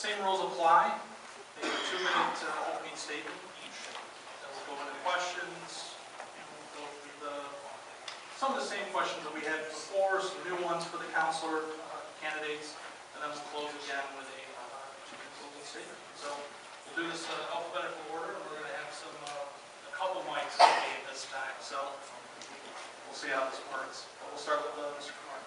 Same rules apply. A 2-minute opening statement each. Then we'll go into questions. And we'll go through some of the same questions that we had before, some new ones for the counselor candidates, and then we'll close again with a 2-minute closing statement. So we'll do this in alphabetical order, and we're going to have a couple mics at this time. So we'll see how this works. But we'll start with Mr. Kumar.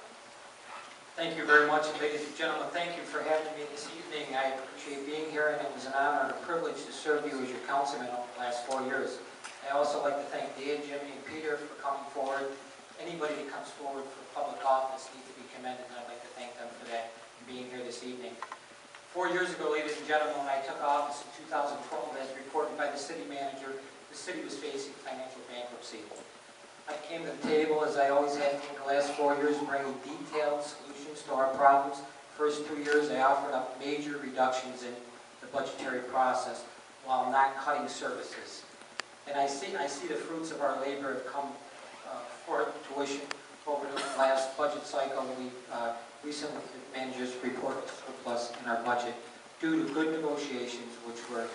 Thank you very much, ladies and gentlemen. Thank you for having me this evening. I appreciate being here, and it was an honor and a privilege to serve you as your councilman over the last 4 years. I also like to thank Dan, Jimmy, and Peter for coming forward. Anybody that comes forward for public office needs to be commended, and I'd like to thank them for that and being here this evening. 4 years ago, ladies and gentlemen, when I took office in 2012, as reported by the city manager, the city was facing financial bankruptcy. I came to the table, as I always have in the last 4 years, bringing detailed solutions to our problems. First 2 years, I offered up major reductions in the budgetary process while not cutting services. And I see the fruits of our labor have come for tuition over the last budget cycle. We recently, the managers reported surplus in our budget due to good negotiations, which were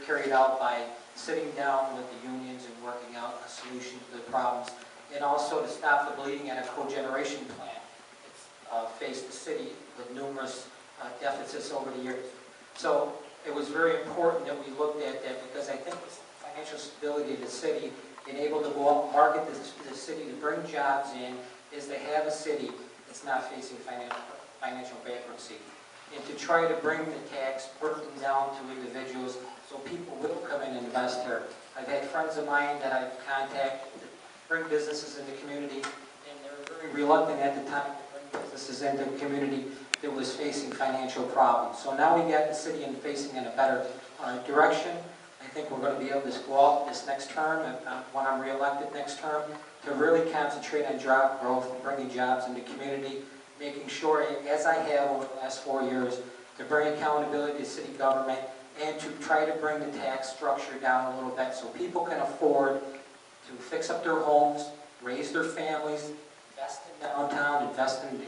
carried out by sitting down with the unions and working out a solution to the problems, and also to stop the bleeding and a cogeneration plant. It's faced the city with numerous deficits over the years. So it was very important that we looked at that, because I think the financial stability of the city and able to go out and market the city to bring jobs in is to have a city that's not facing financial bankruptcy, and to try to bring the tax burden down to individuals so people will come in and invest here. I've had friends of mine that I've contacted to bring businesses in the community, and they were very reluctant at the time to bring businesses into the community that was facing financial problems. So now we got the city facing in a better direction. I think we're going to be able to go out this next term, when I'm re-elected next term, to really concentrate on job growth and bringing jobs in the community, making sure, as I have over the last 4 years, to bring accountability to city government and to try to bring the tax structure down a little bit so people can afford to fix up their homes, raise their families, invest in downtown, invest in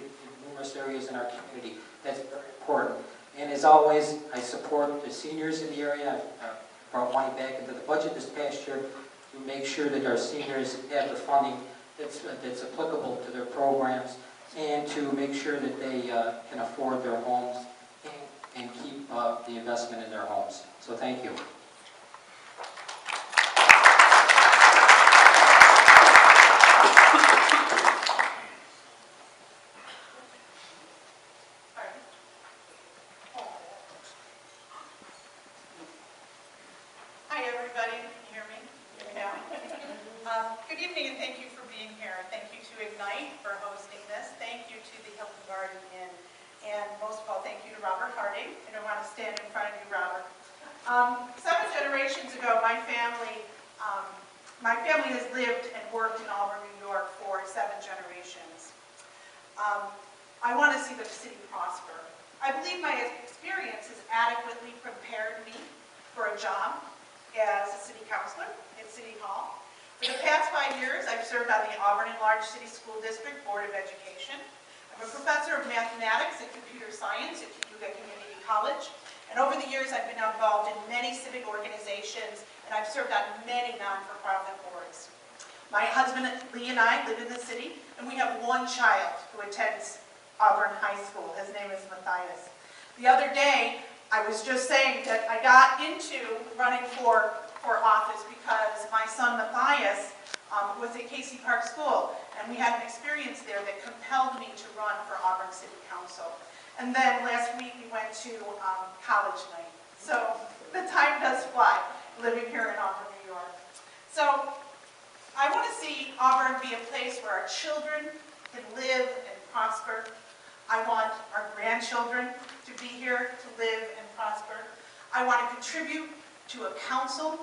numerous areas in our community. That's very important. And as always, I support the seniors in the area. I brought money back into the budget this past year to make sure that our seniors have the funding that's applicable to their programs, and to make sure that they can afford their homes and keep the investment in their homes. So thank you. Hi everybody, can you hear me? Yeah. Good evening, and thank you for being here. Thank you to Ignite for hosting this. Thank you to the Hilton Garden Inn. And most of all, thank you to Robert Harding. I don't want to stand in front of you, Robert. 7 generations ago, my family has lived and worked in Auburn, New York for 7 generations. I want to see the city prosper. I believe my experience has adequately prepared me for a job as a city councilor at City Hall. For the past 5 years, I've served on the Auburn Enlarged City School District Board of Education. I'm a professor of mathematics and computer science at Cayuga Community College. And over the years, I've been involved in many civic organizations, and I've served on many non-for-profit boards. My husband, Lee, and I live in the city, and we have 1 child who attends Auburn High School. His name is Matthias. The other day, I was just saying that I got into running for office because my son Matthias was at Casey Park School, and we had an experience there that compelled me to run for Auburn City Council. And then last week we went to college night. So the time does fly, living here in Auburn, New York. So I want to see Auburn be a place where our children can live and prosper. I want our grandchildren to be here to live and prosper. I want to contribute to a council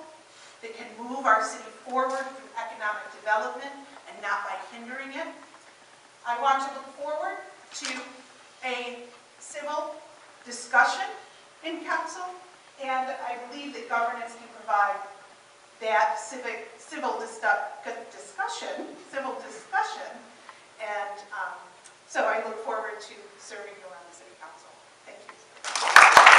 that can move our city forward through economic development and not by hindering it. I want to look forward to a civil discussion in council, and I believe that governance can provide that civil discussion, and so I look forward to serving you on the city council. Thank you.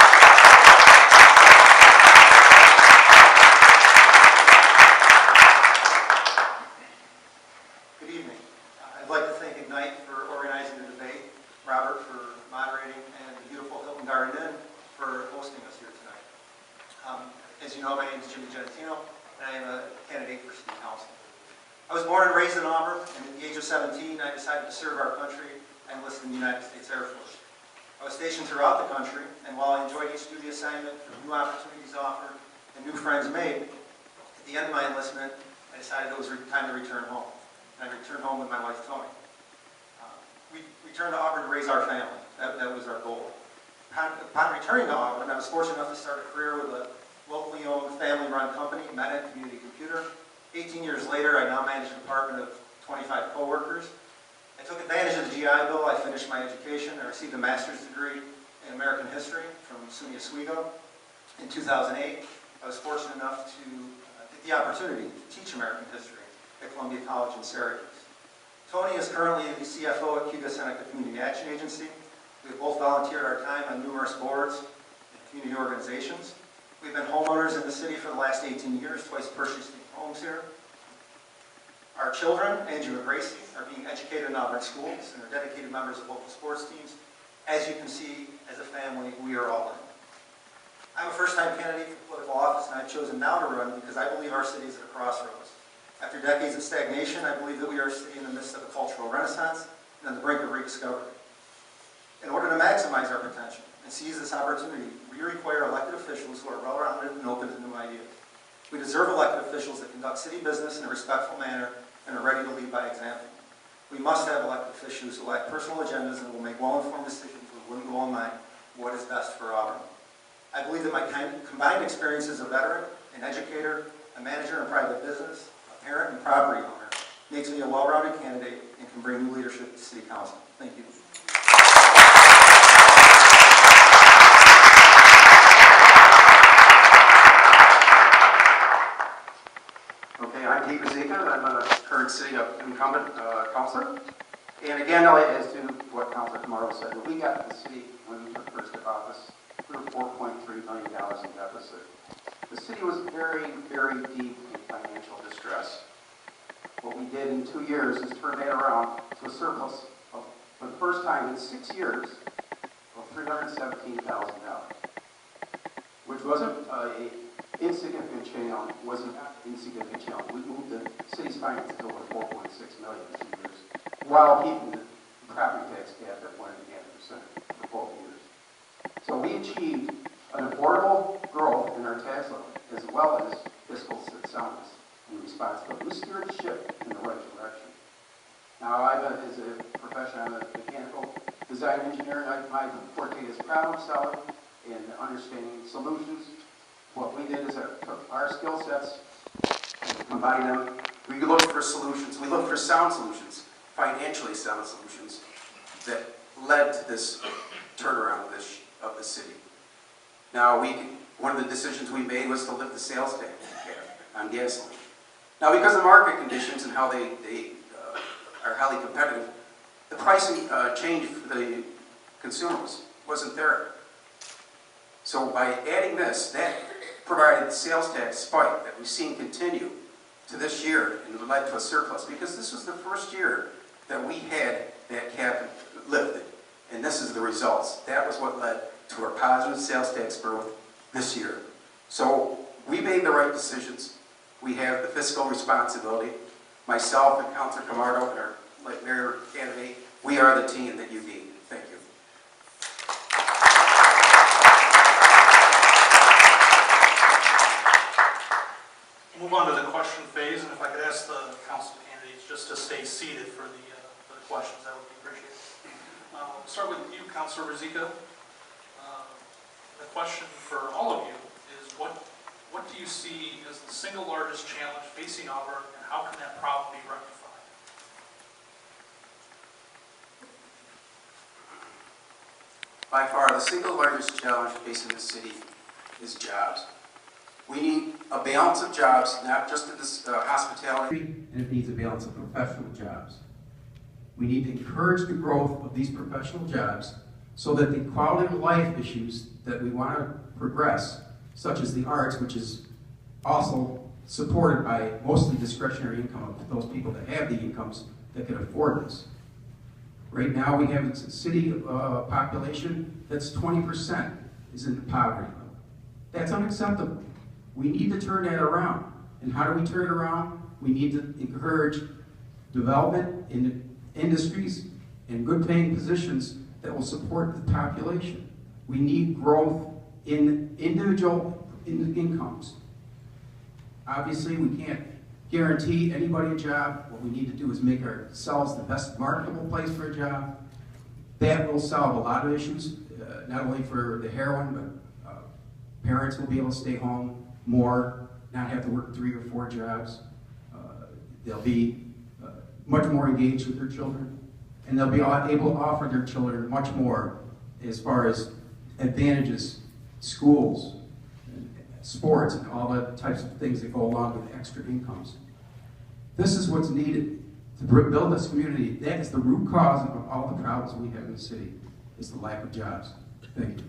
moderating, and the beautiful Hilton Garden Inn for hosting us here tonight. As you know, my name is Jimmy Genetino, and I am a candidate for city council. I was born and raised in Auburn, and at the age of 17, I decided to serve our country and enlisted in the United States Air Force. I was stationed throughout the country, and while I enjoyed each duty assignment, new opportunities offered, and new friends made, at the end of my enlistment, I decided it was time to return home. And I returned home with my wife, Tony. We returned to Auburn to raise our family. That was our goal. Upon returning to Auburn, I was fortunate enough to start a career with a locally owned, family-run company, Meta Community Computer. 18 years later, I now manage a department of 25 co-workers. I took advantage of the GI Bill. I finished my education. I received a master's degree in American history from SUNY Oswego. In 2008, I was fortunate enough to get the opportunity to teach American history at Columbia College in Syracuse. Tony is currently the CFO at Cuba Seneca Community Action Agency. We have both volunteered our time on numerous boards and community organizations. We've been homeowners in the city for the last 18 years, twice purchasing homes here. Our children, Andrew and Gracie, are being educated in Auburn schools and are dedicated members of local sports teams. As you can see, as a family, we are all in. I'm a first-time candidate for political office, and I've chosen now to run because I believe our city is at a crossroads. After decades of stagnation, I believe that we are a city in the midst of a cultural renaissance and on the brink of rediscovery. In order to maximize our potential and seize this opportunity, we require elected officials who are well-rounded and open to new ideas. We deserve elected officials that conduct city business in a respectful manner and are ready to lead by example. We must have elected officials who lack personal agendas and will make well-informed decisions with one goal in mind: what is best for Auburn. I believe that my combined experience as a veteran, an educator, a manager in private business, a parent and property owner makes me a well-rounded candidate and can bring new leadership to City Council. Thank you. Okay, I'm Pete Ruzicka. I'm a current city incumbent councilor. And again, as to what Councilor Camardo said, when we got to the city, when we took first to office, we were $4.3 million in deficit. The city was very, very deep in financial distress. What we did in 2 years is turn that around to a surplus of, for the first time in 6 years, of $317,000, which wasn't an insignificant challenge. Wasn't an insignificant challenge. We moved the city's finances over $4.6 million in 2 years, while keeping the property tax cap at 1.5% for both years. So we achieved an affordable growth in our tax levy, as well as fiscal soundness and responsibility. We steered the ship in the right direction. Now, as a profession, I'm a mechanical design engineer, and my forte is problem solving and understanding solutions. What we did is took our skill sets and combined them. We looked for solutions. We looked for sound solutions, financially sound solutions, that led to this turnaround of the city. Now, one of the decisions we made was to lift the sales tax on gasoline. Now, because of market conditions and how they are highly competitive, the pricing change for the consumers wasn't there. So by adding this, that provided the sales tax spike that we've seen continue to this year and led to a surplus, because this was the first year that we had that cap lifted. And this is the results. That was what led to our positive sales tax growth this year. So we made the right decisions. We have the fiscal responsibility. Myself and Councilor Camardo and our mayor candidate, we are the team that you need. Thank you. We'll move on to the question phase, and if I could ask the council candidates just to stay seated for the questions, that would be appreciated. We'll start with you, Councilor Ruzicka. The question for all of you is, what do you see as the single largest challenge facing Auburn, and how can that problem be rectified? By far, the single largest challenge facing the city is jobs. We need a balance of jobs, not just in this hospitality, and it needs a balance of professional jobs. We need to encourage the growth of these professional jobs so that the quality of life issues that we want to progress, such as the arts, which is also supported by mostly discretionary income of those people that have the incomes that can afford this. Right now, we have a city population that's 20% is in the poverty level. That's unacceptable. We need to turn that around. And how do we turn it around? We need to encourage development in industries and good paying positions that will support the population. We need growth in individual incomes. Obviously, we can't guarantee anybody a job. What we need to do is make ourselves the best marketable place for a job. That will solve a lot of issues, not only for the heroin, but parents will be able to stay home more, not have to work 3 or 4 jobs. They'll be much more engaged with their children, and they'll be able to offer their children much more as far as advantages, schools, sports, and all the types of things that go along with extra incomes. This is what's needed to build this community. That is the root cause of all the problems we have in the city, is the lack of jobs. Thank you.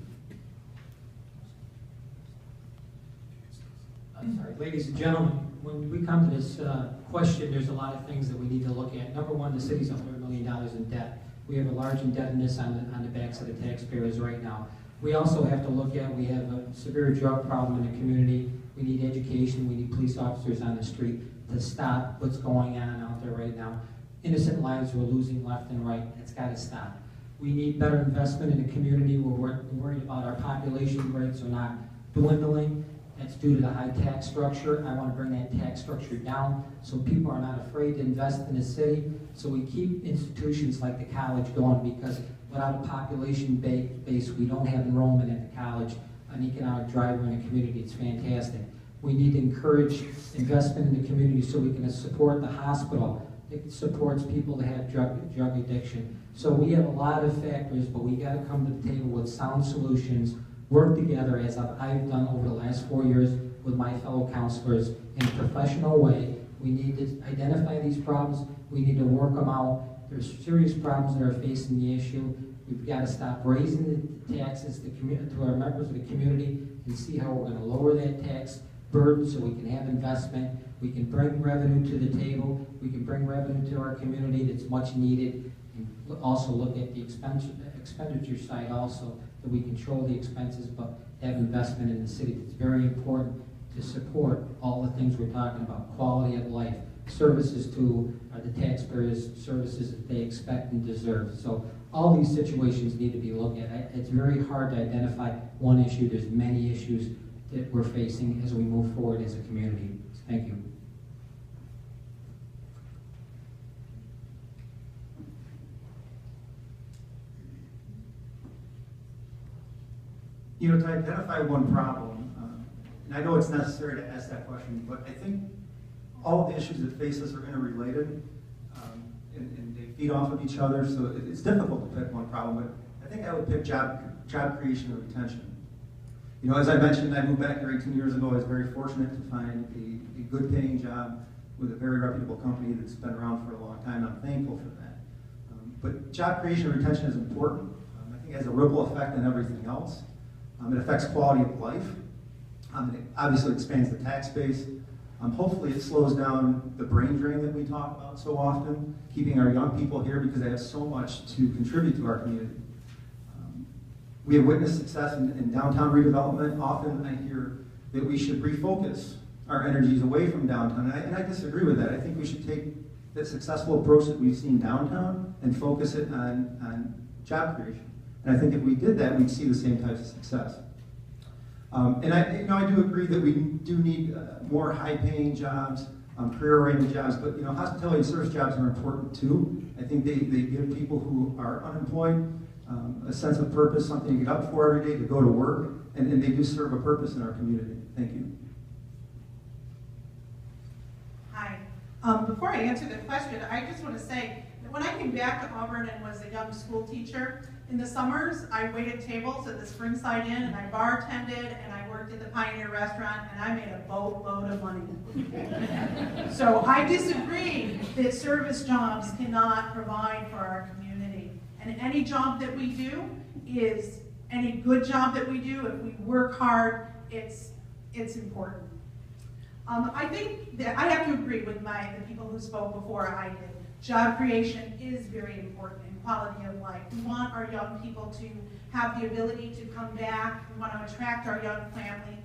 I'm sorry, ladies and gentlemen, when we come to this question, there's a lot of things that we need to look at. Number one, the city's $100 million in debt. We have a large indebtedness on the backs of the taxpayers right now. We also have to look at, we have a severe drug problem in the community. We need education, we need police officers on the street to stop what's going on out there right now. Innocent lives we're losing left and right. It's got to stop. We need better investment in the community. We're worried about our population rates are not dwindling. That's due to the high tax structure. I want to bring that tax structure down so people are not afraid to invest in the city. So we keep institutions like the college going, because without a population base, we don't have enrollment at the college, an economic driver in the community. It's fantastic. We need to encourage investment in the community so we can support the hospital. It supports people that have drug addiction. So we have a lot of factors, but we got to come to the table with sound solutions, work together as I've done over the last 4 years with my fellow counselors in a professional way. We need to identify these problems. We need to work them out. There's serious problems that are facing the issue. We've got to stop raising the taxes to our members of the community and see how we're going to lower that tax burden so we can have investment. We can bring revenue to the table. We can bring revenue to our community that's much needed. And also look at the expenditure side also, that we control the expenses but have investment in the city. It's very important to support all the things we're talking about, quality of life, services to the taxpayers, services that they expect and deserve. So all these situations need to be looked at. It's very hard to identify one issue. There's many issues that we're facing as we move forward as a community. Thank you. You know, to identify one problem, and I know it's necessary to ask that question, but I think all of the issues that face us are interrelated, and they feed off of each other, so it's difficult to pick one problem, but I think I would pick job creation and retention. You know, as I mentioned, I moved back here 18 years ago. I was very fortunate to find a good paying job with a very reputable company that's been around for a long time. I'm thankful for that. But job creation and retention is important. I think it has a ripple effect on everything else. It affects quality of life. It obviously expands the tax base. Hopefully it slows down the brain drain that we talk about so often, keeping our young people here because they have so much to contribute to our community. We have witnessed success in downtown redevelopment. Often I hear that we should refocus our energies away from downtown, and I disagree with that. I think we should take that successful approach that we've seen downtown and focus it on job creation. And I think if we did that, we'd see the same types of success. And I do agree that we do need more high-paying jobs, career-oriented jobs, but hospitality and service jobs are important too. I think they give people who are unemployed a sense of purpose, something to get up for every day, to go to work, and they do serve a purpose in our community. Thank you. Hi. Before I answer the question, I just want to say that when I came back to Auburn and was a young school teacher, in the summers, I waited tables at the Springside Inn, and I bartended, and I worked at the Pioneer Restaurant, and I made a boatload of money. So I disagree that service jobs cannot provide for our community. And any job that we do is, any good job that we do, if we work hard, it's important. I think that I have to agree with the people who spoke before I did. Job creation is very important, and quality of life. We want our young people to have the ability to come back. We want to attract our young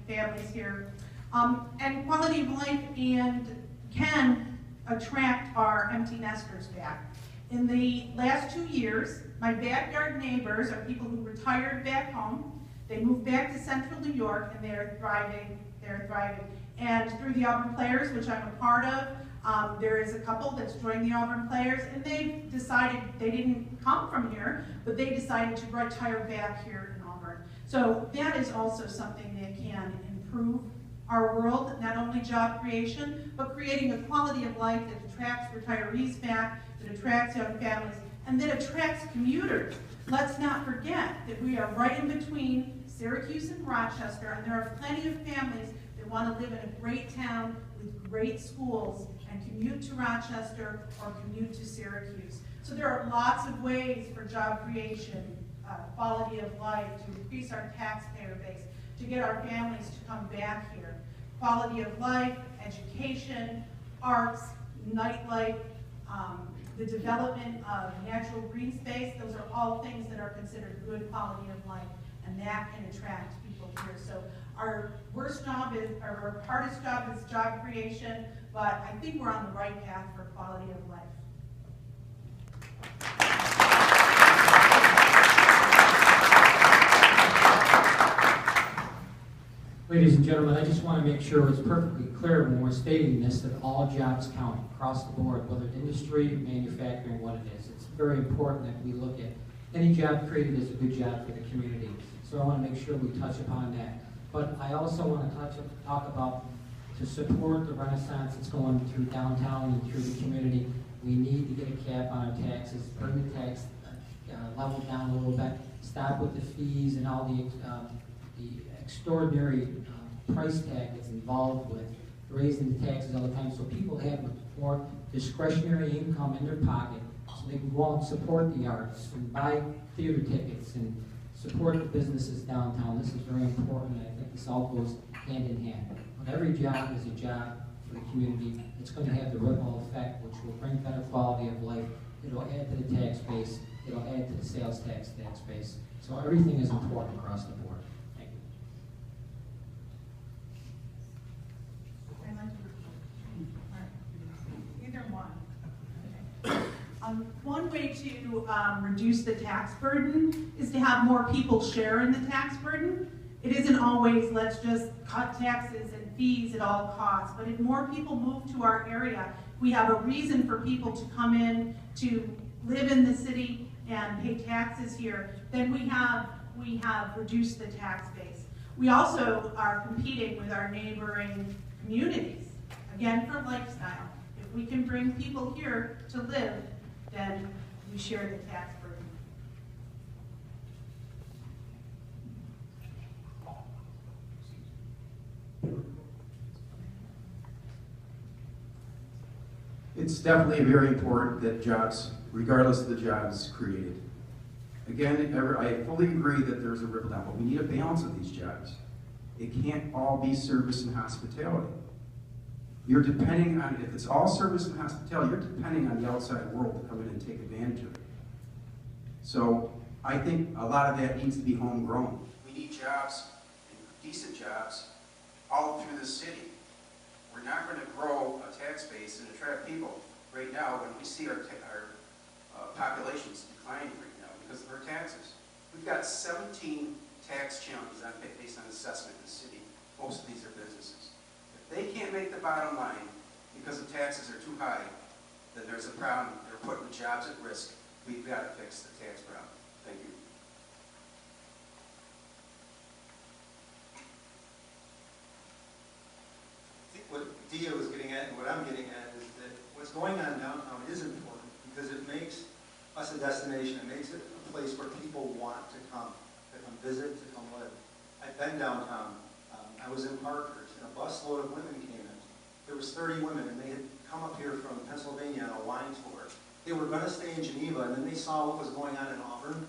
families here. And quality of life can attract our empty nesters back. In the last 2 years, my backyard neighbors are people who retired back home. They moved back to central New York, and they're thriving. And through the Auburn Players, which I'm a part of, there is a couple that's joined the Auburn Players, and they've decided, they didn't come from here, but they decided to retire back here in Auburn. So that is also something that can improve our world, not only job creation, but creating a quality of life that attracts retirees back, that attracts young families, and that attracts commuters. Let's not forget that we are right in between Syracuse and Rochester, and there are plenty of families that want to live in a great town with great schools and commute to Rochester or commute to Syracuse. So there are lots of ways for job creation, quality of life, to increase our taxpayer base, to get our families to come back here. Quality of life, education, arts, nightlife, the development of natural green space, those are all things that are considered good quality of life, and that can attract people here. So our worst job is, or our hardest job is job creation, but I think we're on the right path for quality of life. Ladies and gentlemen, I just want to make sure it's perfectly clear when we're stating this that all jobs count across the board, whether it's industry, manufacturing, what it is. It's very important that we look at any job created as a good job for the community. So I want to make sure we touch upon that. But I also want to talk about, to support the renaissance that's going through downtown and through the community, we need to get a cap on our taxes, bring the tax level down a little bit, stop with the fees and all the extraordinary price tag that's involved with raising the taxes all the time, so people have more discretionary income in their pocket, so they can go out and support the arts and buy theater tickets and support the businesses downtown. This is very important, and I think this all goes hand in hand. But every job is a job for the community. It's going to have the ripple effect, which will bring better quality of life. It'll add to the tax base. It'll add to the sales tax base. So everything is important across the board. Either one. One way to reduce the tax burden is to have more people share in the tax burden. It isn't always, let's just cut taxes and fees at all costs, but if more people move to our area, we have a reason for people to come in, to live in the city and pay taxes here, then we have reduced the tax base. We also are competing with our neighboring communities, again, for lifestyle. If we can bring people here to live, then we share the tax burden. It's definitely very important that jobs, regardless of the jobs created. Again, I fully agree that there's a ripple down, but we need a balance of these jobs. It can't all be service and hospitality. You're depending on, if it's all service and hospitality, you're depending on the outside world to come in and take advantage of it. So I think a lot of that needs to be homegrown. We need jobs, decent jobs, all through the city. We're not going to grow a tax base and attract people right now when we see our population's declining right now because of our taxes. We've got 17 tax challenges based on assessment in the city. Most of these are businesses. If they can't make the bottom line because the taxes are too high, then there's a problem. They're putting the jobs at risk. We've got to fix the tax problem. Thank you. What Dia was getting at and what I'm getting at is that what's going on downtown is important because it makes us a destination. It makes it a place where people want to come visit, to come live. I've been downtown. I was in Parkhurst, and a busload of women came in. There was 30 women, and they had come up here from Pennsylvania on a wine tour. They were going to stay in Geneva, and then they saw what was going on in Auburn,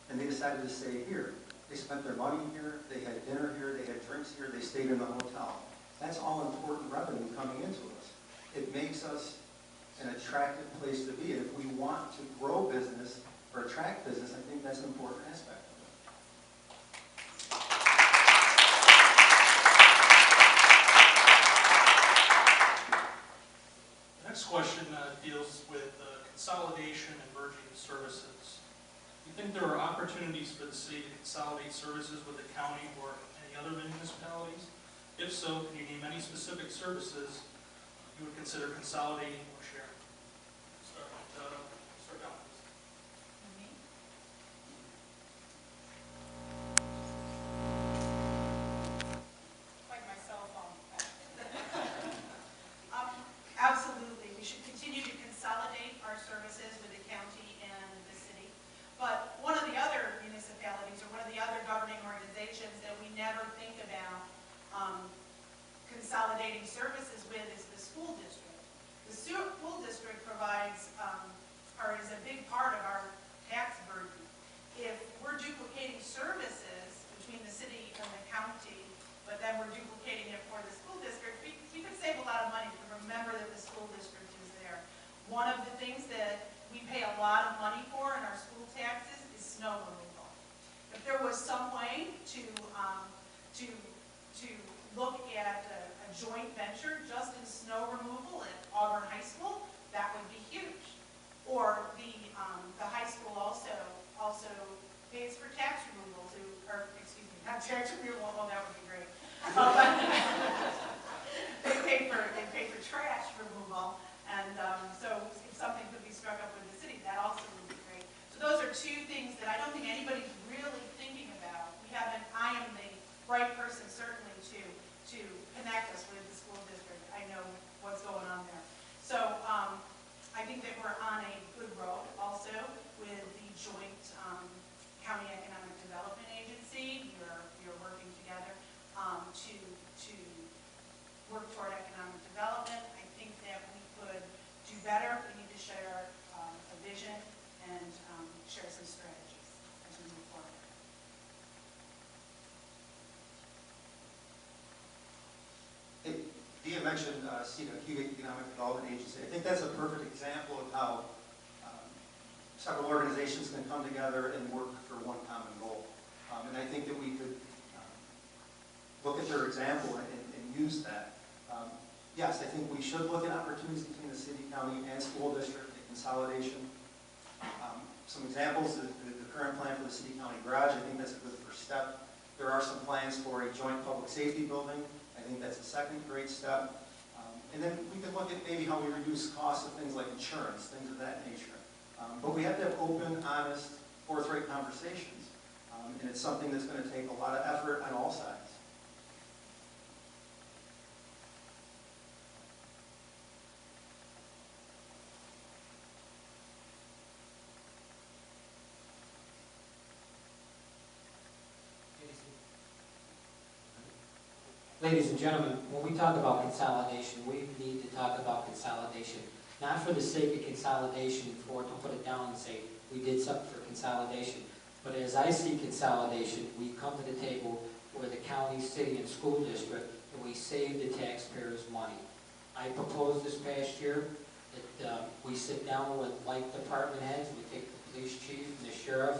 and they decided to stay here. They spent their money here. They had dinner here. They had drinks here. They stayed in the hotel. That's all important revenue coming into us. It makes us an attractive place to be. And if we want to grow business or attract business, I think that's an important aspect of it. The next question deals with consolidation and merging services. Do you think there are opportunities for the city to consolidate services with the county or any other municipalities? If so, can you name any specific services you would consider consolidating or sharing? Start down. Like my cell phone. Absolutely, we should continue to consolidate our services with the county and the city. But one of the other municipalities or one of the other governing organizations that we never think about consolidating services with is the school district. The school district provides, or is a big part of our tax burden. If we're duplicating services between the city and the county, but then we're duplicating it for the school district, we could save a lot of money to remember that the school district is there. One of the things that we pay a lot of money for in our school taxes is snow removal. If there was some way to look at a joint venture just in snow removal at Auburn High School, that would be huge. Or the high school also pays for tax removal not tax removal, well, that would be great. They pay for trash removal, and so if something could be struck up with the city, that also would be great. So those are two things that I don't think anybody's really thinking about. I am the right person certainly to connect us with the school district. I know what's going on there. So I think that we're on a good road also with the joint County Economic Development Agency. You're working together to work toward economic development. I think that we could do better. We need to share a vision and share some strategies as we move forward. Dia mentioned CEDA, Cuba Economic Development Agency. I think that's a perfect example of how several organizations can come together and work for one common goal. And I think that we could look at their example and use that. Yes, I think we should look at opportunities between the city, county, and school district and consolidation. Some examples, the current plan for the city-county garage, I think that's a good first step. There are some plans for a joint public safety building. I think that's a second great step. And then we could look at maybe how we reduce costs of things like insurance, things of that nature. But we have to have open, honest, forthright conversations. And it's something that's going to take a lot of effort on all sides. Ladies and gentlemen, when we talk about consolidation, we need to talk about consolidation, not for the sake of consolidation, to put it down and say we did something for consolidation, but as I see consolidation, we come to the table where the county, city, and school district, and we save the taxpayers money. I proposed this past year that we sit down with like department heads, we take the police chief, and the sheriff,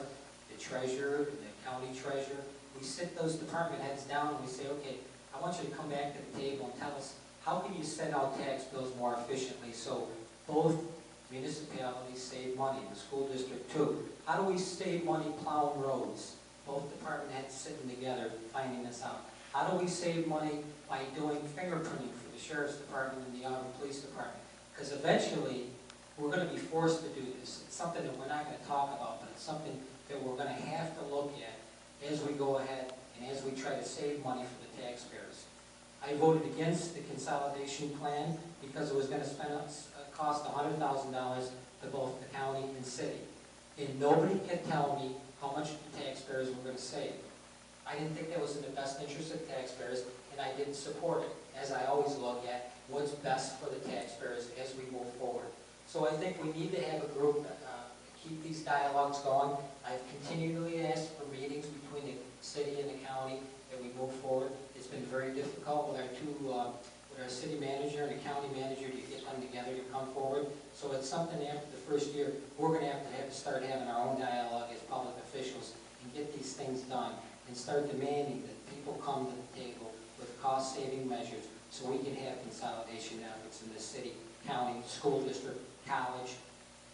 the treasurer, and the county treasurer, we sit those department heads down and we say, okay, I want you to come back to the table and tell us, how can you send out tax bills more efficiently so both municipalities save money, the school district too? How do we save money plowing roads? Both department heads sitting together finding this out. How do we save money by doing fingerprinting for the sheriff's department and the Auburn Police Department? Because eventually, we're going to be forced to do this. It's something that we're not going to talk about, but it's something that we're going to have to look at as we go ahead and as we try to save money for the taxpayers. I voted against the consolidation plan because it was going to cost $100,000 to both the county and city. And nobody can tell me how much the taxpayers were going to save. I didn't think that was in the best interest of taxpayers, and I didn't support it, as I always look at what's best for the taxpayers as we move forward. So I think we need to have a group keep these dialogues going. I've continually asked for meetings between the city and the county that we move forward. It's been very difficult with our city manager and the county manager to get them together to come forward. So it's something after the first year, we're gonna have to start having our own dialogue as public officials and get these things done and start demanding that people come to the table with cost-saving measures so we can have consolidation efforts in the city, county, school district, college,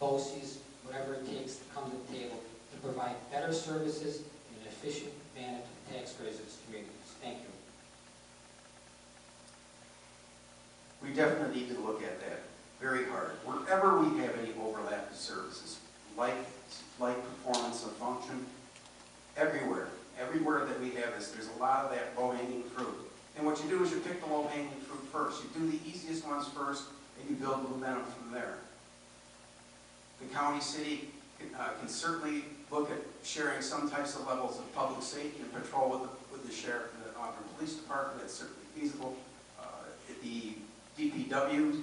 BOCES, whatever it takes to come to the table to provide better services in an efficient manner to the taxpayers of this community. Thank you. We definitely need to look at that very hard. Wherever we have any overlap of services, like performance of function, everywhere that we have this, there's a lot of that low-hanging fruit. And what you do is you pick the low-hanging fruit first. You do the easiest ones first, and you build momentum from there. The county, city can certainly look at sharing some types of levels of public safety and patrol with the sheriff and the Auburn Police Department. That's certainly feasible. The DPW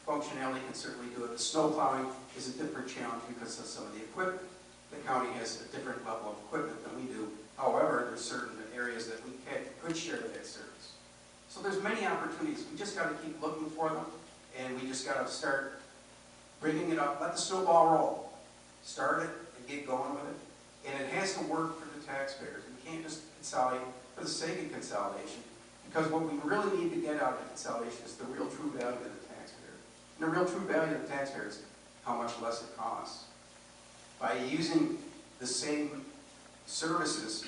functionality can certainly do it. The snow plowing is a different challenge because of some of the equipment. The county has a different level of equipment than we do. However, there's certain areas that we could share that service. So there's many opportunities. We just got to keep looking for them, and we just got to start bringing it up. Let the snowball roll. Start it and get going with it. And it has to work for the taxpayers. We can't just consolidate for the sake of consolidation, because what we really need to get out of consolidation is the real true value of the taxpayer. And the real true value of the taxpayer is how much less it costs. By using the same services,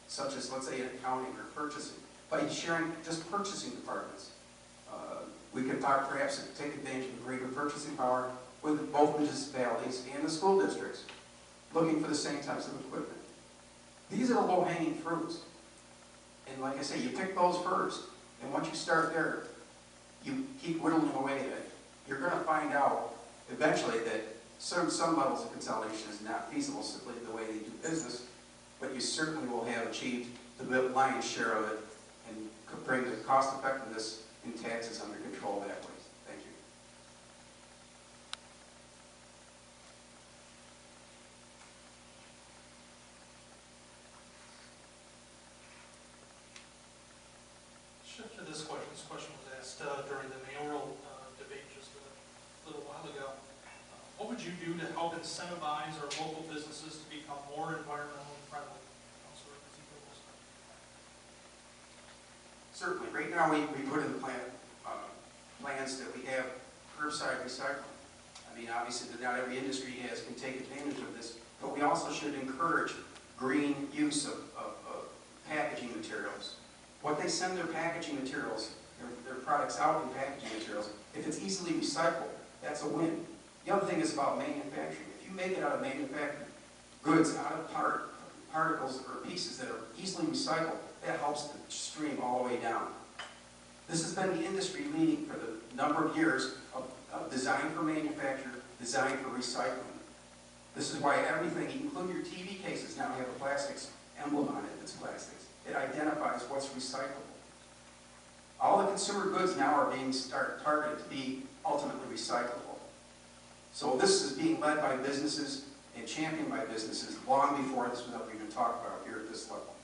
such as, let's say, accounting or purchasing, by sharing just purchasing departments, we could perhaps take advantage of greater purchasing power with both municipalities and the school districts, looking for the same types of equipment. These are the low-hanging fruits. And like I say, you pick those first, and once you start there, you keep whittling away at it. You're going to find out eventually that some levels of consolidation is not feasible simply the way they do business, but you certainly will have achieved the lion's share of it and could bring the cost effectiveness in taxes under control that way. Thank you. Shift to this question. This question was asked during the mayoral debate just a little while ago. What would you do to help incentivize our local businesses to become more environmentally friendly? Councilor Ezekiel Wilson. Certainly. Right now, we put in the plans that we have curbside recycling. I mean, obviously, not every industry can take advantage of this, but we also should encourage green use of packaging materials. What they send their packaging materials, their products out in packaging materials, if it's easily recycled, that's a win. The other thing is about manufacturing. If you make it out of manufactured goods, out of particles or pieces that are easily recycled, that helps the stream all the way down. This has been the industry leading for the number of years of design for manufacture, design for recycling. This is why everything, including your TV cases, now have a plastics emblem on it that's plastics. It identifies what's recyclable. All the consumer goods now are being targeted to be ultimately recyclable. So this is being led by businesses and championed by businesses long before this was ever even talked about here at this level.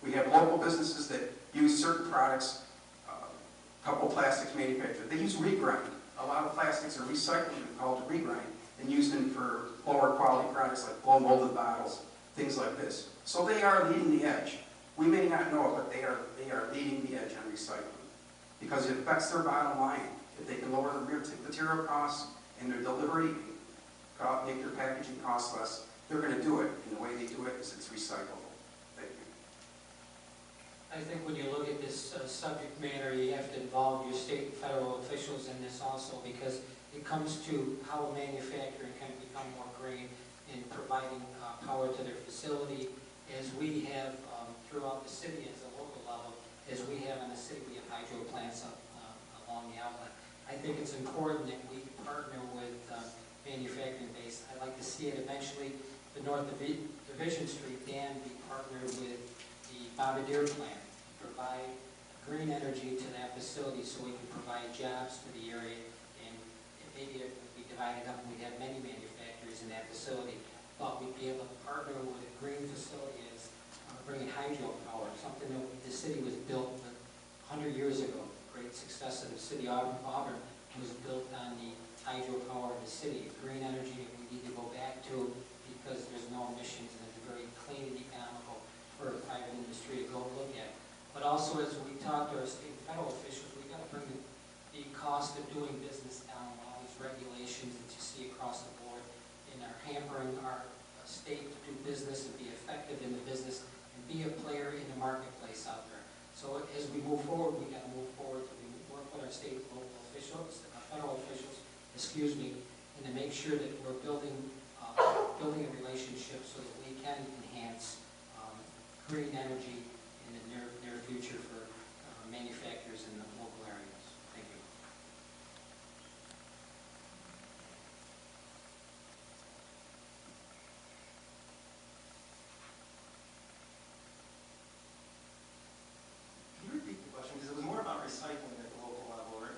We have local businesses that use certain products, a couple of plastics manufacturers. They use regrind. A lot of plastics are recycled and called regrind and used them for lower quality products like blow molded bottles, things like this. So they are leading the edge. We may not know it, but they are leading the edge on recycling because it affects their bottom line. If they can lower the material costs and their delivery, make their packaging costs less, they're going to do it. And the way they do it is it's recyclable. Thank you. I think when you look at this subject matter, you have to involve your state and federal officials in this also, because it comes to how a manufacturer can become more green in providing power to their facility, as we have throughout the city as a local level, as we have in the city, we have hydro plants along the outlet. I think it's important that we partner with manufacturing base. I'd like to see it eventually, the North Division Street dam be partnered with the Bombardier plant, provide green energy to that facility so we can provide jobs to the area, and maybe if we divide it up, we'd have many manufacturers in that facility, but we'd be able to partner with a green facility as bringing hydro power, something that the city was built with 100 years ago. Great success of the city of Auburn was built on the hydropower in the city. Green energy that we need to go back to because there's no emissions and it's very clean and economical for a private industry to go look at. But also, as we talk to our state and federal officials, we got to bring the cost of doing business down. All these regulations that you see across the board and are hampering our state to do business and be effective in the business and be a player in the marketplace out there. So as we move forward, we got to move forward to work with our state and local officials, federal officials, and to make sure that we're building a relationship so that we can enhance green energy in the near future for manufacturers in the local areas. Thank you. Can you repeat the question? Because it was more about recycling at the local level, or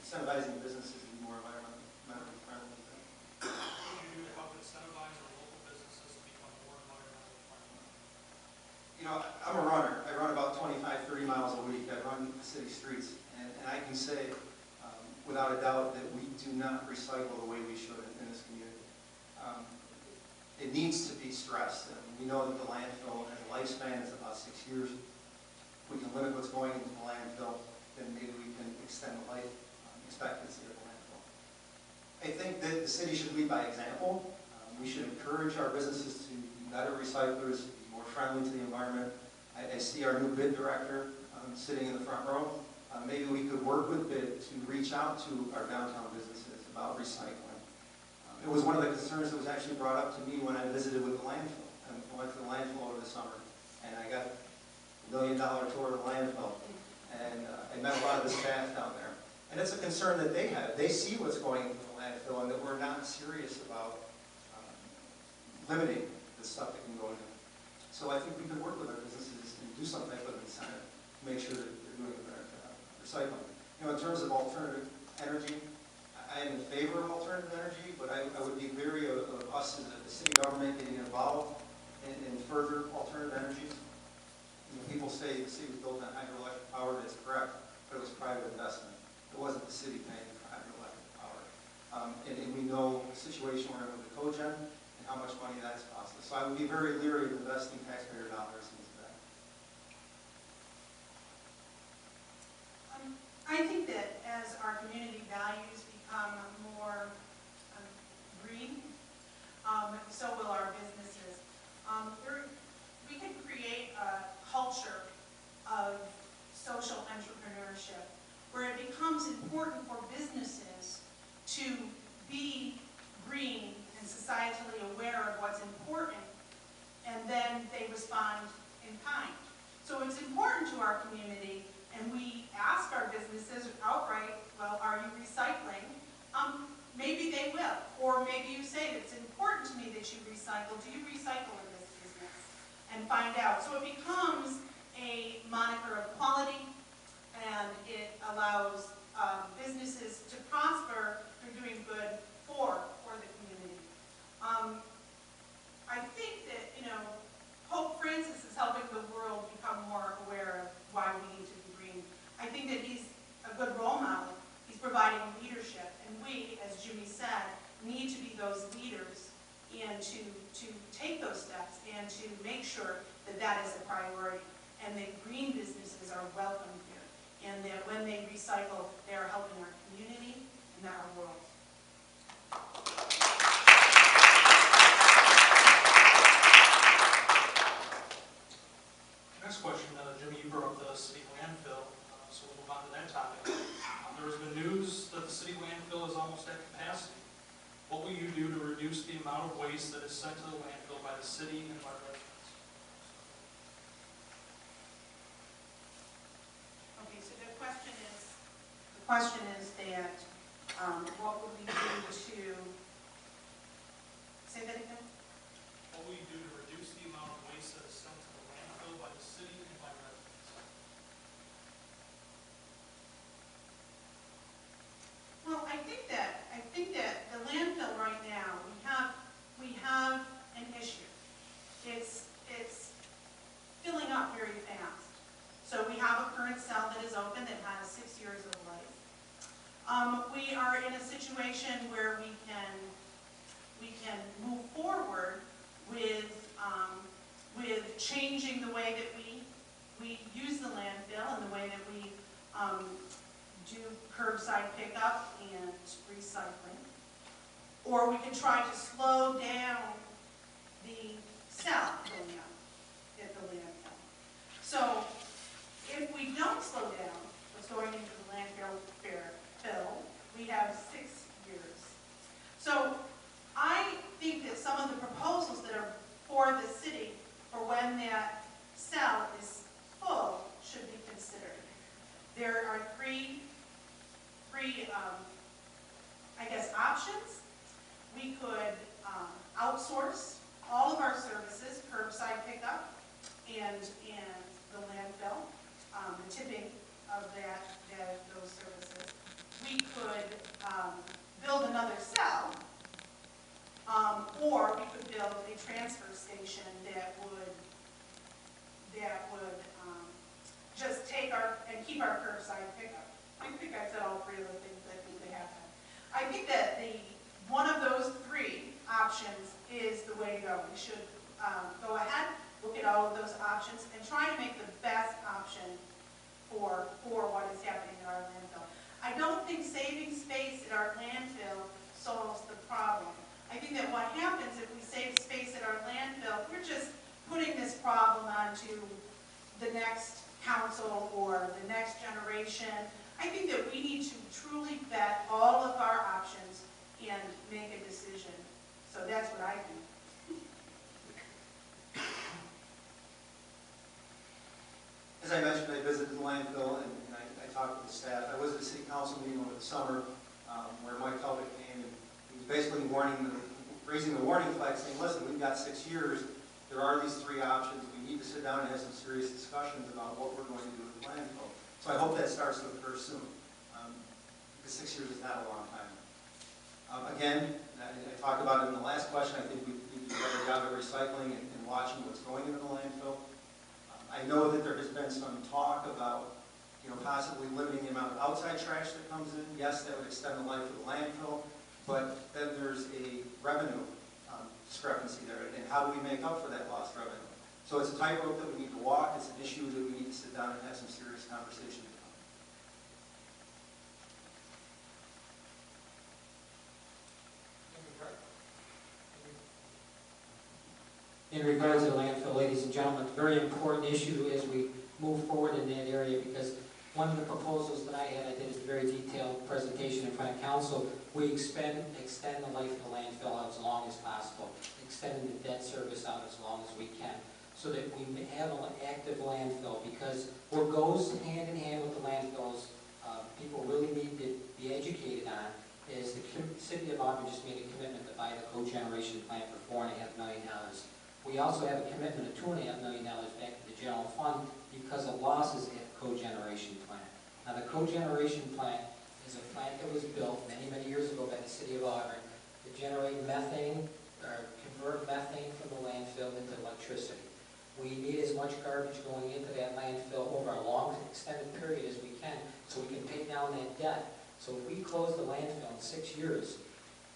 incentivizing businesses to be more environmentally friendly. You help incentivize our local businesses to become more environmentally friendly. You know, I'm a runner. I run about 25, 30 miles a week. I run the city streets, and I can say, without a doubt, that we do not recycle the way we should in this community. It needs to be stressed, and we know that the landfill has a lifespan is about 6 years. If we can limit what's going into the landfill, then maybe we can extend the life expectancy of the landfill. I think that the city should lead by example. We should encourage our businesses to be better recyclers, be more friendly to the environment. I see our new bid director sitting in the front row. Maybe we could work with BID to reach out to our downtown businesses about recycling. It was one of the concerns that was actually brought up to me when I visited with the landfill. I went to the landfill over the summer, and I got $1 million tour of the landfill. And I met a lot of the staff down there. And it's a concern that they have. They see what's going into the landfill and that we're not serious about limiting the stuff that can go in. So I think we could work with our businesses and do some type of incentive to make sure that they're doing a better job recycling. You know, in terms of alternative energy, I am in favor of alternative energy, but I would be leery of us as a city government getting involved in further alternative energies. You know, people say the city was built on hydroelectric power. That's correct, but it was private investment. It wasn't the city paying for hydroelectric power. And we know the situation we're in with the cogen and how much money that's costing. So I would be very leery of investing taxpayer dollars into that. I think that as our community values become more green, so will our businesses. We can create a culture of social entrepreneurship where it becomes important for businesses to be green and societally aware of what's important, and then they respond in kind. So it's important to our community, and we ask our businesses outright, well, are you recycling? Maybe they will. Or maybe you say, it's important to me that you recycle. Do you recycle in this business? And find out. So it becomes a moniker of quality, and it allows businesses to prosper through doing good for the community. I think that, you know, Pope Francis is helping the world become more aware of why we need to be green. I think that he's a good role model. He's providing leadership, and we, as Jimmy said, need to be those leaders and to take those steps and to make sure that that is a priority, and that green businesses are welcome here, and that when they recycle, they are helping our community and our world. Next question, Jimmy, you brought up the city landfill, so we'll move on to that topic. There has been news that the city landfill is almost at capacity. What will you do to reduce the amount of waste that is sent to the landfill by the city and by residents? Okay, so the question is that what will we do to say that again? What will you do to reduce the amount of waste that is sent to the landfill by the city and by residents? Well, I think that the landfill right now, we have an issue. It's filling up very fast. So we have a current cell that is open that has 6 years of life. We are in a situation where we can move forward with changing the way that we use the landfill and the way that we do curbside pickup and recycling. Or we can try to slow down the cell going up at the landfill. So if we don't slow down what's going into the landfill, we have 6 years. So I think that some of the proposals that are for the city for when that cell is full should be considered. There are three I guess, options. We could outsource all of our services, curbside pickup and the landfill, the tipping of those services. We could build another cell, or we could build a transfer station that would just take and keep our curbside pickup. I think I said all three of the things I think they happen. I think that one of those three options is the way to go. We should go ahead, look at all of those options, and try to make the best option for what is happening in our landfill. I don't think saving space at our landfill solves the problem. I think that what happens if we save space at our landfill, we're just putting this problem onto the next council or the next generation. I think that we need to truly vet all of our options and make a decision. So that's what I think. As I mentioned, I visited the landfill and I talked with the staff. I was at a city council meeting over the summer where Mike Talbot came and he was basically raising the warning flag saying, listen, we've got 6 years. There are these three options. We need to sit down and have some serious discussions about what we're going to do with the landfill. So I hope that starts to occur soon. Because 6 years is not a long time. Again, I talked about it in the last question. I think we need to do a better job at recycling and watching what's going into the landfill. I know that there has been some talk about, possibly limiting the amount of outside trash that comes in. Yes, that would extend the life of the landfill, but then there's a revenue discrepancy there, and how do we make up for that lost revenue? So it's a tightrope that we need to walk. It's an issue that we need to sit down and have some serious conversation about. In regards to the landfill, ladies and gentlemen, it's a very important issue as we move forward in that area, because one of the proposals that I did is a very detailed presentation in front of council. We extend the life of the landfill out as long as possible, extending the debt service out as long as we can, so that we have an active landfill, because what goes hand in hand with the landfills, people really need to be educated on, is the city of Auburn just made a commitment to buy the cogeneration plant for $4.5 million. We also have a commitment of $2.5 million back to the general fund because of losses at the cogeneration plant. Now, the cogeneration plant is a plant that was built many, many years ago by the city of Auburn to generate methane, or convert methane from the landfill into electricity. We need as much garbage going into that landfill over a long extended period as we can, so we can pay down that debt. So if we close the landfill in 6 years,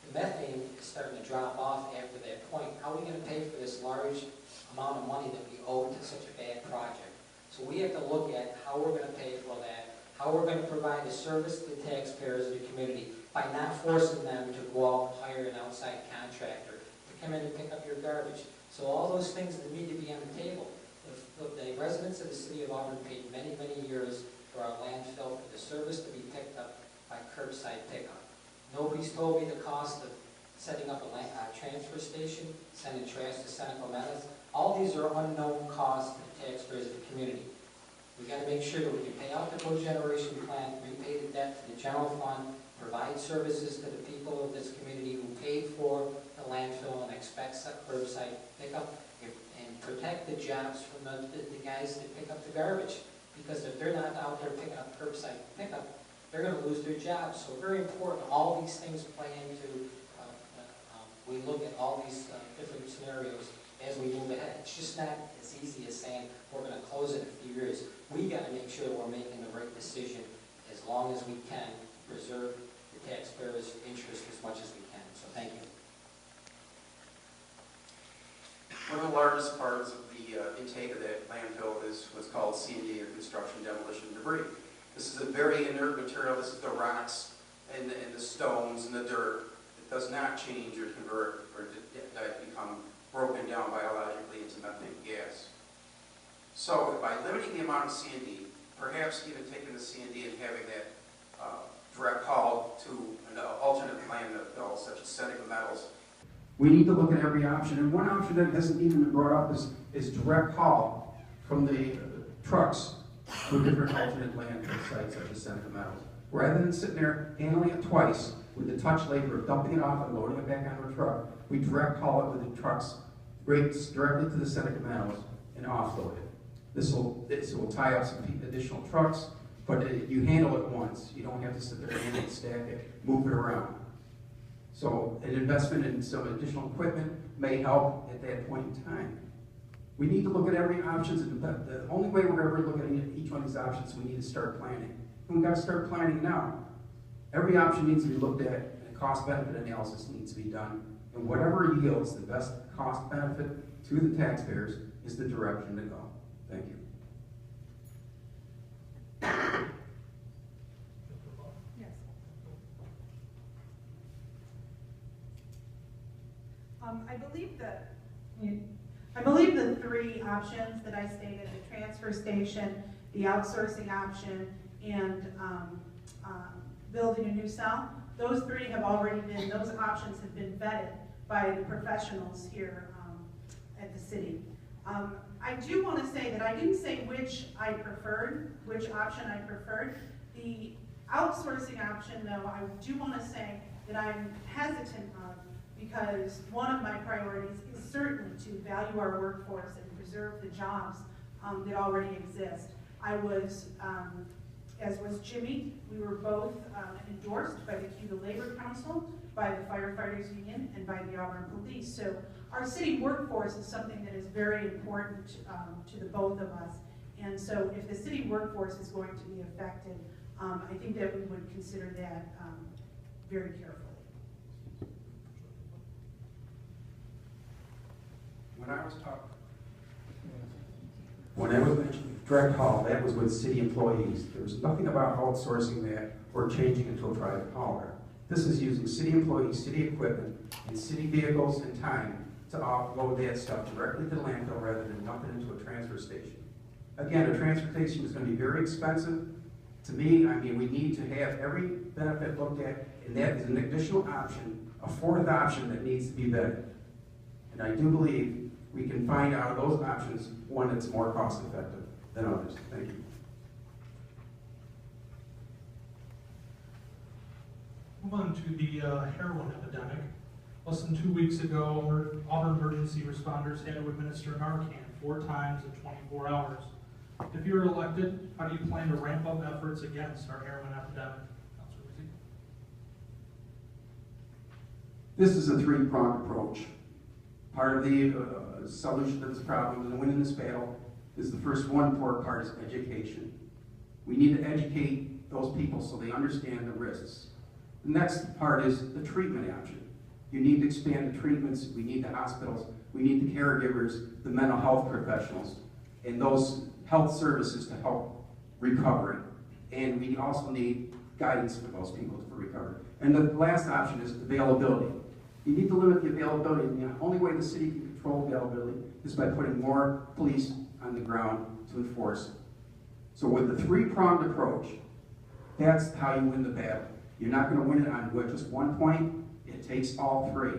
the methane is starting to drop off after that point. How are we going to pay for this large amount of money that we owe to such a bad project? So we have to look at how we're going to pay for that, how we're going to provide a service to the taxpayers of the community by not forcing them to go out and hire an outside contractor to come in and pick up your garbage. So all those things that need to be on the table. The residents of the city of Auburn paid many, many years for our landfill for the service to be picked up by curbside pickup. Nobody's told me the cost of setting up a transfer station, sending trash to Seneca Meadows. All these are unknown costs to the taxpayers of the community. We've got to make sure that we can pay out the cogeneration plant, repay the debt to the general fund, provide services to the people of this community who paid for the landfill and expects a curbside pickup, and protect the jobs from the guys that pick up the garbage. Because if they're not out there picking up curbside pickup, they're going to lose their jobs. So very important, all these things play into, we look at all these different scenarios as we move ahead. It's just not as easy as saying we're going to close it in a few years. We got to make sure we're making the right decision as long as we can preserve the taxpayers' interest as much as we can. So thank you. One of the largest parts of the intake of that landfill is what's called C&D, or construction demolition debris. This is a very inert material. This is the rocks and the stones and the dirt. It does not change or convert or become broken down biologically into methane gas. So by limiting the amount of C&D, perhaps even taking the C&D and having that direct haul to an alternate landfill such as Seneca Metals. We need to look at every option, and one option that hasn't even been brought up is direct haul from the trucks to a different alternate landfill site such as Seneca Metals. Rather than sitting there handling it twice with the touch labor of dumping it off and loading it back onto a truck, we direct haul it with the trucks directly to the Seneca Metals and offload it. This will tie up some additional trucks, but you handle it once. You don't have to sit there and stack it, move it around. So an investment in some additional equipment may help at that point in time. We need to look at every option, and the only way we're ever looking at each one of these options, we need to start planning. And we've got to start planning now. Every option needs to be looked at, and a cost-benefit analysis needs to be done. And whatever yields the best cost-benefit to the taxpayers is the direction to go. Thank you. Yes. I believe the three options that I stated, the transfer station, the outsourcing option, and building a new cell, those three have already been, those options have been vetted by the professionals here at the city. I do want to say that I didn't say which option I preferred. The outsourcing option, though, I do want to say that I'm hesitant of, because one of my priorities is certainly to value our workforce and preserve the jobs that already exist. I was, as was Jimmy, we were both endorsed by the Cuba Labor Council, by the Firefighters Union, and by the Auburn Police. So our city workforce is something that is very important to the both of us. And so if the city workforce is going to be affected, I think that we would consider that very carefully. When I was mentioning direct haul, that was with city employees. There was nothing about outsourcing that or changing it to a private hauler. This is using city employees, city equipment, and city vehicles and time to offload that stuff directly to the landfill rather than dump it into a transfer station. Again, a transfer station is going to be very expensive. To me, I mean, we need to have every benefit looked at, and that is an additional option, a fourth option that needs to be vetted. And I do believe we can find out of those options one that's more cost effective than others. Thank you. Move on to the heroin epidemic. Less than 2 weeks ago, Auburn emergency responders had to administer Narcan 4 times in 24 hours. If you're elected, how do you plan to ramp up efforts against our heroin epidemic? Councilor Rizzi. This is a three-pronged approach. Part of the solution to this problem and winning this battle is the first one part is education. We need to educate those people so they understand the risks. The next part is the treatment option. You need to expand the treatments. We need the hospitals. We need the caregivers, the mental health professionals, and those health services to help recovery. And we also need guidance for those people for recovery. And the last option is availability. You need to limit the availability. And the only way the city can control availability is by putting more police on the ground to enforce it. So with the three-pronged approach, that's how you win the battle. You're not going to win it on just one point. It takes all three.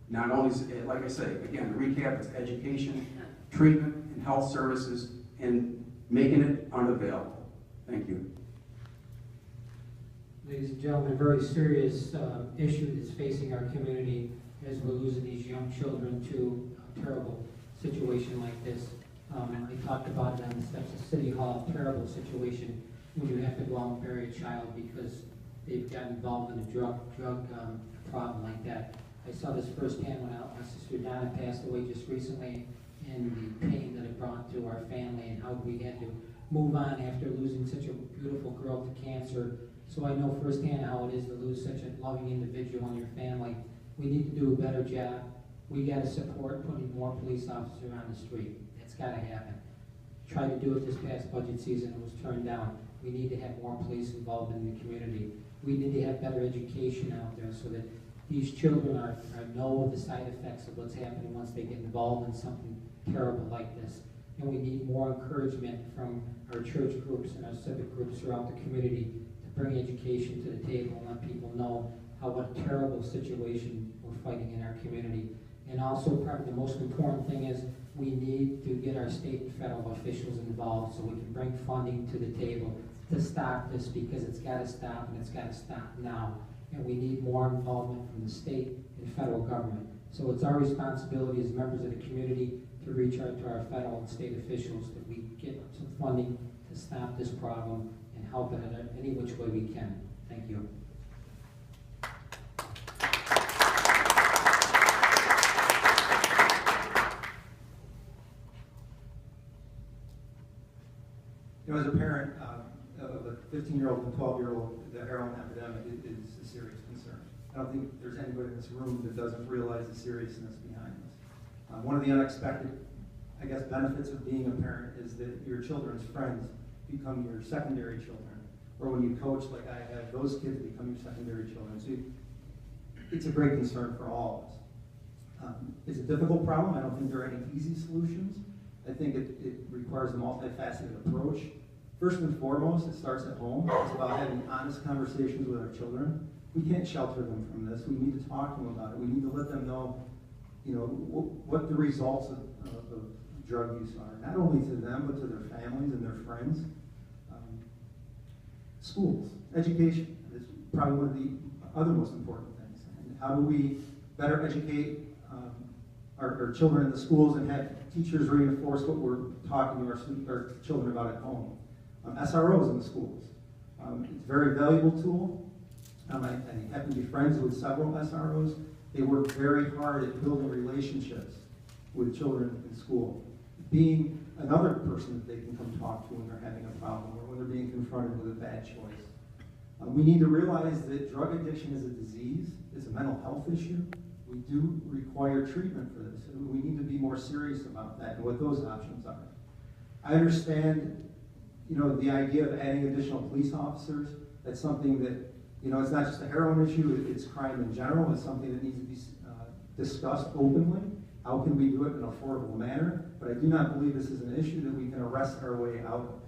Not only, like I say, again, to recap, it's education, treatment, and health services, and making it unavailable. Thank you. Ladies and gentlemen, a very serious issue that's facing our community as we're losing these young children to a terrible situation like this. I talked about it on the steps of City Hall, terrible situation when you have to go out and bury a child because they've got involved in a drug problem like that. I saw this firsthand when my sister Donna passed away just recently, and the pain that it brought to our family and how we had to move on after losing such a beautiful girl to cancer. so I know firsthand how it is to lose such a loving individual in your family. We need to do a better job. We gotta support putting more police officers on the street. It's gotta happen. Tried to do it this past budget season, it was turned down. We need to have more police involved in the community. We need to have better education out there so that these children know the side effects of what's happening once they get involved in something terrible like this. And we need more encouragement from our church groups and our civic groups throughout the community to bring education to the table and let people know what a terrible situation we're fighting in our community. And also, probably the most important thing is we need to get our state and federal officials involved so we can bring funding to the table to stop this, because it's got to stop, and it's got to stop now. And we need more involvement from the state and federal government. So it's our responsibility as members of the community to reach out to our federal and state officials that we get some funding to stop this problem and help it in any which way we can. Thank you. You know, as a parent of a 15-year-old and 12-year-old, the heroin epidemic is a serious concern. I don't think there's anybody in this room that doesn't realize the seriousness behind this. One of the unexpected, I guess, benefits of being a parent is that your children's friends become your secondary children. Or when you coach like I have, those kids become your secondary children. So it's a great concern for all of us. It's a difficult problem. I don't think there are any easy solutions. I think it requires a multifaceted approach. First and foremost, it starts at home. It's about having honest conversations with our children. We can't shelter them from this. We need to talk to them about it. We need to let them know, what the results of drug use are, not only to them, but to their families and their friends. Schools, education is probably one of the other most important things. And how do we better educate our children in the schools and have teachers reinforce what we're talking to our children about at home? SROs in the schools. It's a very valuable tool. I happen to be friends with several SROs. They work very hard at building relationships with children in school. Being another person that they can come talk to when they're having a problem or when they're being confronted with a bad choice. We need to realize that drug addiction is a disease. It's a mental health issue. We do require treatment for this. We need to be more serious about that and what those options are. I understand, the idea of adding additional police officers. That's something that, it's not just a heroin issue, it's crime in general. It's something that needs to be discussed openly. How can we do it in an affordable manner? But I do not believe this is an issue that we can arrest our way out of.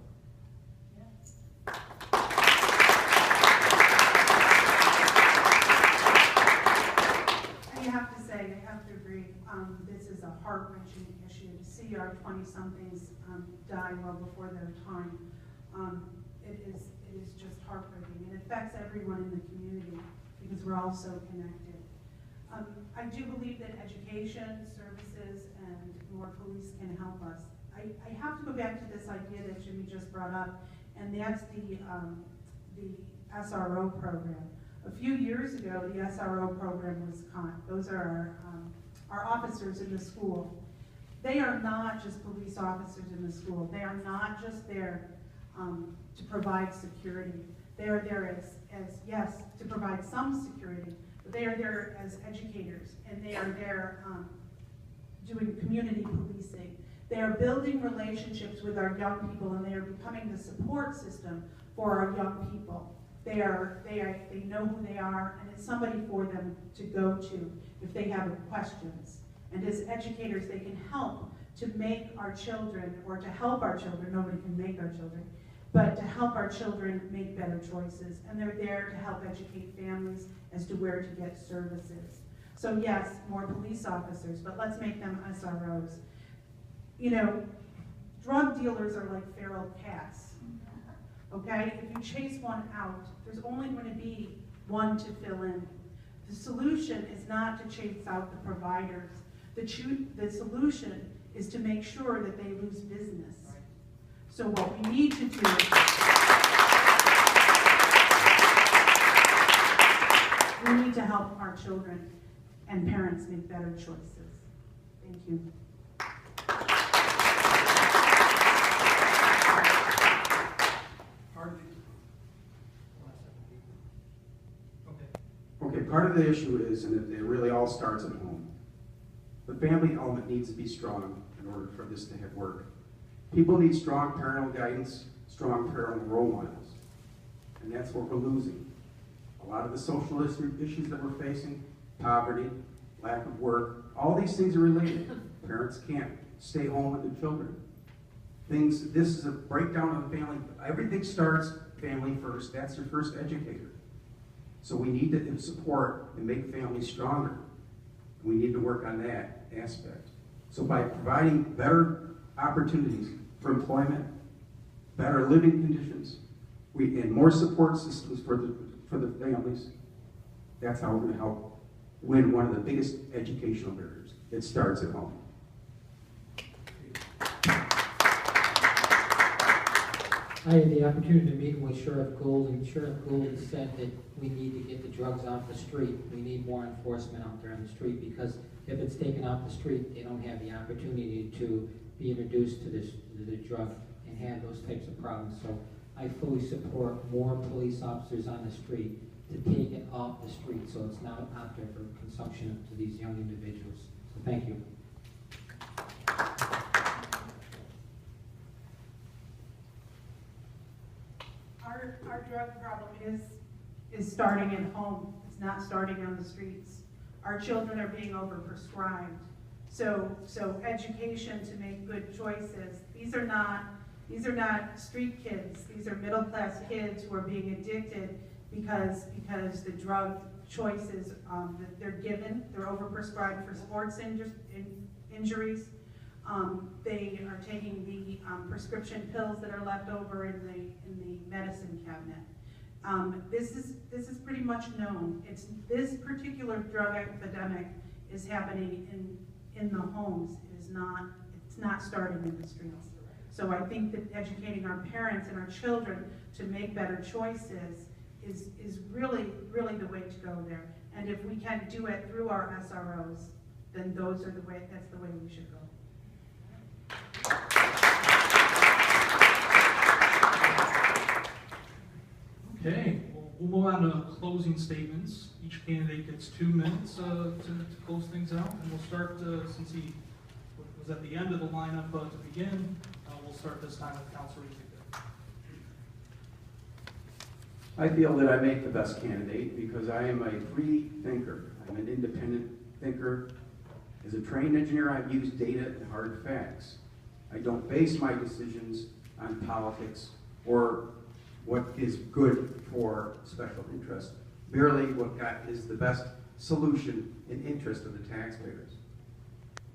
I have to agree. This is a heart-wrenching issue. To see our 20-somethings die well before their time, it is just heartbreaking. It affects everyone in the community because we're all so connected. I do believe that education, services, and more police can help us. I have to go back to this idea that Jimmy just brought up, and that's the SRO program. A few years ago, the SRO program was cut. Those are our officers in the school. They are not just police officers in the school. They are not just there to provide security. They are there as yes, to provide some security, but they are there as educators, and they are there doing community policing. They are building relationships with our young people, and they are becoming the support system for our young people. They know who they are, and it's somebody for them to go to if they have questions. And as educators, they can help to make our children, or to help our children, nobody can make our children, but to help our children make better choices. And they're there to help educate families as to where to get services. So yes, more police officers, but let's make them SROs. Drug dealers are like feral cats. Okay, if you chase one out, there's only going to be one to fill in. The solution is not to chase out the providers. The solution is to make sure that they lose business. So what we need to do we need to help our children and parents make better choices. Thank you. part of the issue is, and it really all starts at home, the family element needs to be strong in order for this to have work. People need strong parental guidance, strong parental role models, and that's what we're losing. A lot of the social issues that we're facing, poverty, lack of work, all these things are related. Parents can't stay home with their children. This is a breakdown of the family. Everything starts family first. That's your first educator. So we need to support and make families stronger. We need to work on that aspect. So by providing better opportunities for employment, better living conditions, and more support systems for the families, that's how we're going to help win one of the biggest educational barriers. It starts at home. I had the opportunity to meet with Sheriff Gould, and Sheriff Gould has said that we need to get the drugs off the street. We need more enforcement out there on the street, because if it's taken off the street, they don't have the opportunity to be introduced to the drug and have those types of problems. So I fully support more police officers on the street to take it off the street so it's not out there for consumption to these young individuals. So thank you. Our drug problem is starting at home. It's not starting on the streets. Our children are being overprescribed. So education to make good choices. These are not street kids. These are middle class kids who are being addicted because the drug choices that they're given. They're overprescribed for sports injuries. They are taking the prescription pills that are left over in the medicine cabinet. This is pretty much known. This particular drug epidemic is happening in the homes. It's not starting in the streets. So I think that educating our parents and our children to make better choices is really, really the way to go there. And if we can do it through our SROs, then that's the way we should go. Okay, we'll move on to closing statements. Each candidate gets 2 minutes to close things out, and we'll start, since he was at the end of the lineup to begin, we'll start this time with Councilor Ezeka. I feel that I make the best candidate because I am a free thinker. I'm an independent thinker. As a trained engineer, I've used data and hard facts. I don't base my decisions on politics or what is good for special interest, merely what is the best solution in interest of the taxpayers.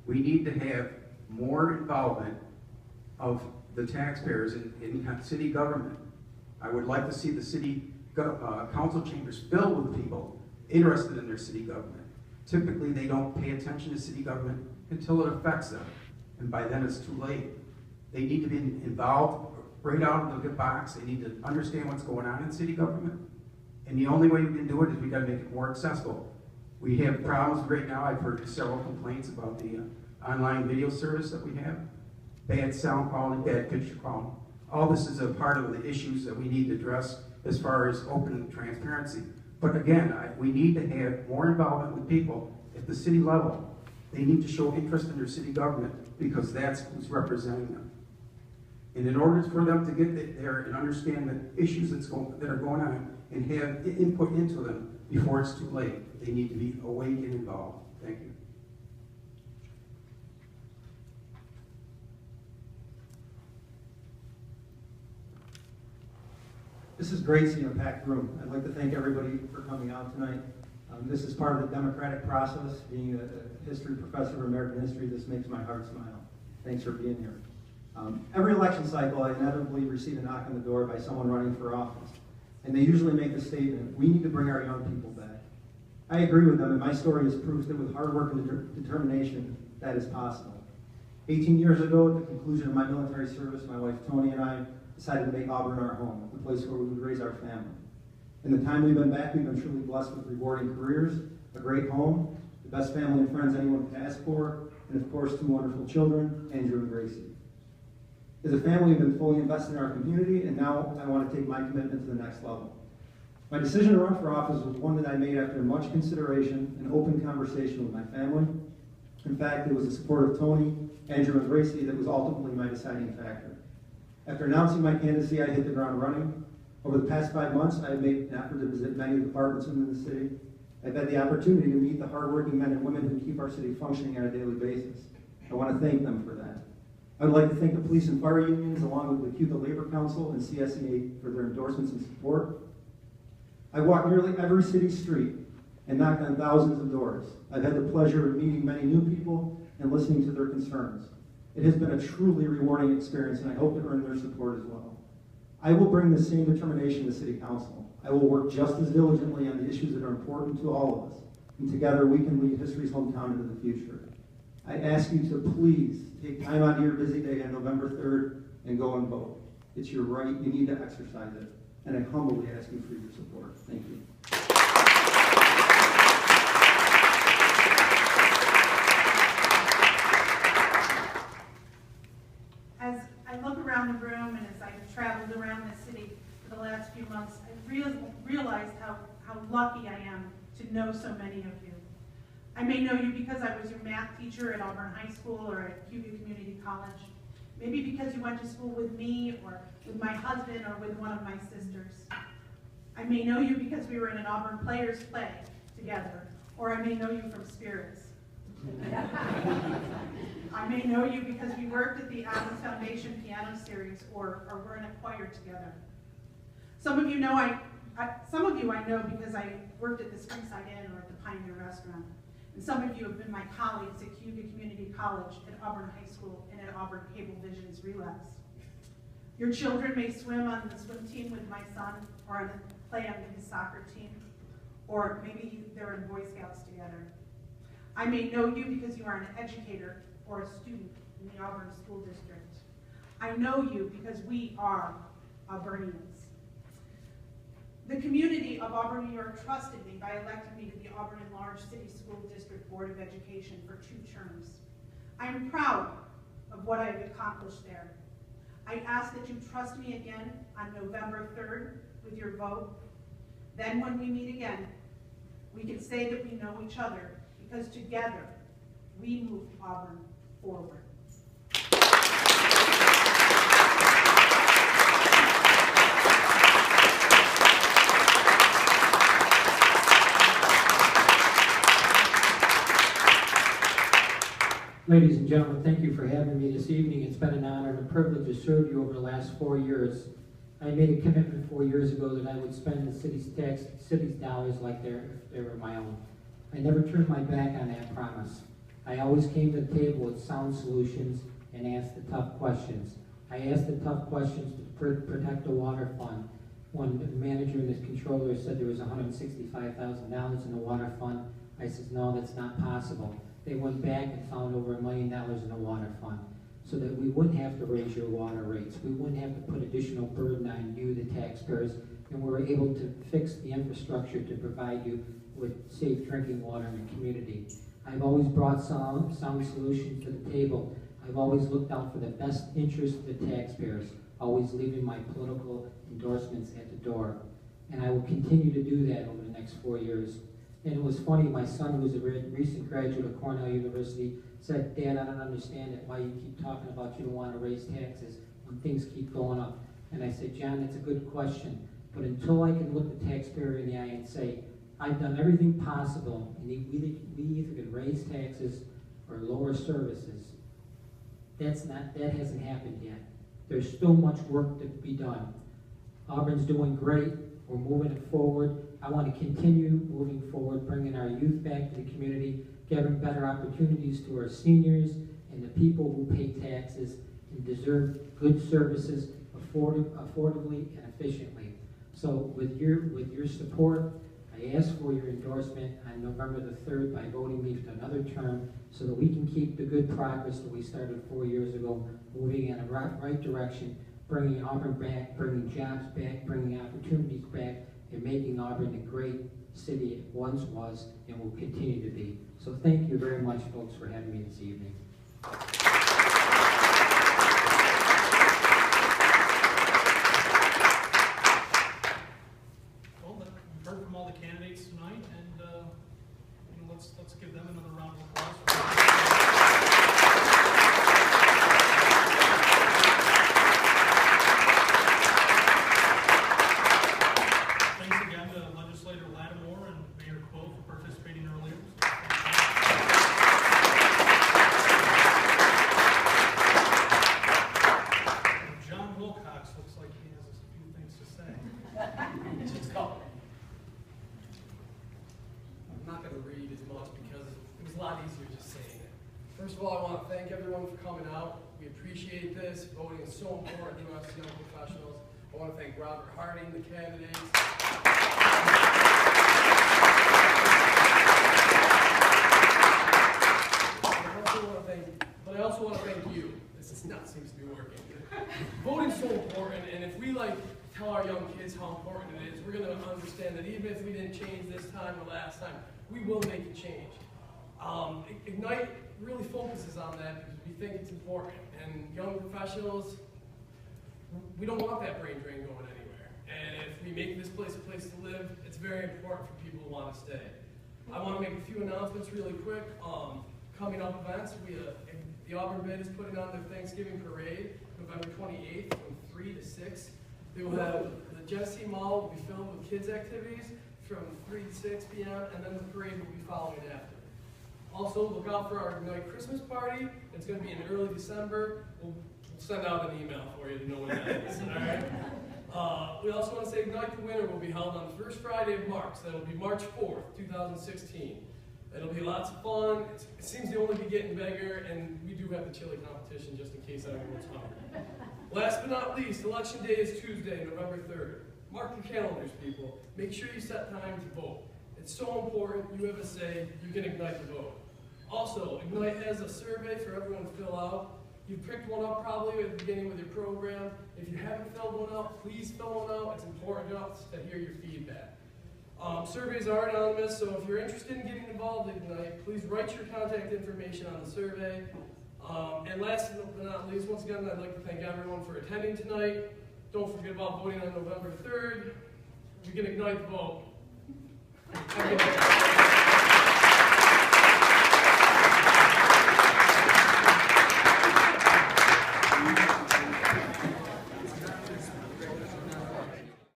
We need to have more involvement of the taxpayers in city government. I would like to see the city council chambers filled with people interested in their city government. Typically, they don't pay attention to city government until it affects them, and by then it's too late. They need to be involved right out of the box. They need to understand what's going on in city government, and the only way we can do it is we got to make it more accessible. We have problems right now. I've heard several complaints about the online video service that we have. Bad sound quality, bad picture quality. All this is a part of the issues that we need to address as far as open transparency. But again, we need to have more involvement with people at the city level. They need to show interest in their city government because that's who's representing them. And in order for them to get there and understand the issues that are going on and have input into them before it's too late, they need to be awake and involved. Thank you. This is great seeing a packed room. I'd like to thank everybody for coming out tonight. This is part of the democratic process. Being a history professor of American history, this makes my heart smile. Thanks for being here. Every election cycle, I inevitably receive a knock on the door by someone running for office. And they usually make the statement, we need to bring our young people back. I agree with them, and my story is proof that with hard work and determination, that is possible. 18 years ago, at the conclusion of my military service, my wife Tony and I decided to make Auburn our home, the place where we would raise our family. In the time we've been back, we've been truly blessed with rewarding careers, a great home, the best family and friends anyone could ask for, and of course, 2 wonderful children, Andrew and Gracie. As a family, we've been fully invested in our community, and now I want to take my commitment to the next level. My decision to run for office was one that I made after much consideration and open conversation with my family. In fact, it was the support of Tony, Andrew, and Gracie that was ultimately my deciding factor. After announcing my candidacy, I hit the ground running. Over the past 5 months, I have made an effort to visit many departments within the city. I've had the opportunity to meet the hardworking men and women who keep our city functioning on a daily basis. I want to thank them for that. I would like to thank the police and fire unions, along with the Cuba Labor Council and CSEA for their endorsements and support. I walked nearly every city street and knocked on thousands of doors. I've had the pleasure of meeting many new people and listening to their concerns. It has been a truly rewarding experience, and I hope to earn their support as well. I will bring the same determination to City Council. I will work just as diligently on the issues that are important to all of us, and together we can lead history's hometown into the future. I ask you to please take time out of your busy day on November 3rd and go and vote. It's your right, you need to exercise it, and I humbly ask you for your support. Thank you. As I look around the room and as I've traveled around the city for the last few months, I've realized how lucky I am to know so many of you. I may know you because I was your math teacher at Auburn High School or at Cuba Community College. Maybe because you went to school with me or with my husband or with one of my sisters. I may know you because we were in an Auburn Players Play together, or I may know you from Spirits. I may know you because we worked at the Adams Foundation Piano Series or were in a choir together. Some of you I know because I worked at the Springside Inn or at the Pioneer Restaurant. And some of you have been my colleagues at Cuba Community College, at Auburn High School, and at Auburn Cable Vision's Relapse. Your children may swim on the swim team with my son, or play on his soccer team, or maybe they're in Boy Scouts together. I may know you because you are an educator or a student in the Auburn School District. I know you because we are Auburnians. The community of Auburn, New York trusted me by electing me to the Auburn Enlarged City School District Board of Education for 2 terms. I am proud of what I have accomplished there. I ask that you trust me again on November 3rd with your vote. Then when we meet again, we can say that we know each other because together we move Auburn forward. Ladies and gentlemen, thank you for having me this evening. It's been an honor and a privilege to serve you over the last 4 years. I made a commitment 4 years ago that I would spend the city's dollars like they were my own. I never turned my back on that promise. I always came to the table with sound solutions and asked the tough questions. I asked the tough questions to protect the water fund. When the manager and the controller said there was $165,000 in the water fund, I said, no, that's not possible. They went back and found over $1 million in the water fund so that we wouldn't have to raise your water rates. We wouldn't have to put additional burden on you, the taxpayers, and we were able to fix the infrastructure to provide you with safe drinking water in the community. I've always brought sound solutions to the table. I've always looked out for the best interest of the taxpayers, always leaving my political endorsements at the door. And I will continue to do that over the next 4 years. And it was funny, my son, who was a recent graduate of Cornell University, said, Dad, I don't understand it, why you keep talking about you don't want to raise taxes when things keep going up. And I said, John, that's a good question, but until I can look the taxpayer in the eye and say, I've done everything possible, and we either can raise taxes or lower services, that hasn't happened yet. There's still much work to be done. Auburn's doing great, we're moving it forward. I want to continue moving forward, bringing our youth back to the community, giving better opportunities to our seniors and the people who pay taxes and deserve good services affordably and efficiently. So with your support, I ask for your endorsement on November the 3rd by voting me for another term so that we can keep the good progress that we started 4 years ago, moving in a right direction, bringing Auburn back, bringing jobs back, bringing opportunities back, and making Auburn the great city it once was and will continue to be. So thank you very much, folks, for having me this evening. Well, then, Just call. I'm not going to read as much because it was a lot easier just saying it. First of all, I want to thank everyone for coming out. We appreciate this. Voting is so important to us young professionals. I want to thank Robert Harding, the candidates. I also want to thank you. This is not seems to be working. Voting's so important, and if we tell our young kids how important it is, we're going to understand that even if we didn't change this time or last time, we will make a change. Ignite really focuses on that because we think it's important. And young professionals, we don't want that brain drain going anywhere. And if we make this place a place to live, it's very important for people who want to stay. I want to make a few announcements really quick. Coming up events, the Auburn Bid is putting on their Thanksgiving parade, November 28th from 3 to 6. They will have the Genesee Mall will be filled with kids' activities from 3 to 6 p.m. and then the parade will be following after. Also, look out for our Ignite Christmas party. It's going to be in early December. We'll send out an email for you to know when that is. All right. We also want to say Ignite the Winter will be held on the first Friday of March. That will be March 4th, 2016. It'll be lots of fun. It seems to only be getting bigger, and we do have the chili competition just in case everyone's hungry. Last but not least, Election Day is Tuesday, November 3rd. Mark your calendars, people. Make sure you set time to vote. It's so important. You have a say. You can ignite the vote. Also, Ignite has a survey for everyone to fill out. You've picked one up probably at the beginning with your program. If you haven't filled one out, please fill one out. It's important to us to hear your feedback. Surveys are anonymous, so if you're interested in getting involved in Ignite, please write your contact information on the survey. And last but not least, once again, I'd like to thank everyone for attending tonight. Don't forget about voting on November 3rd. We can ignite the vote.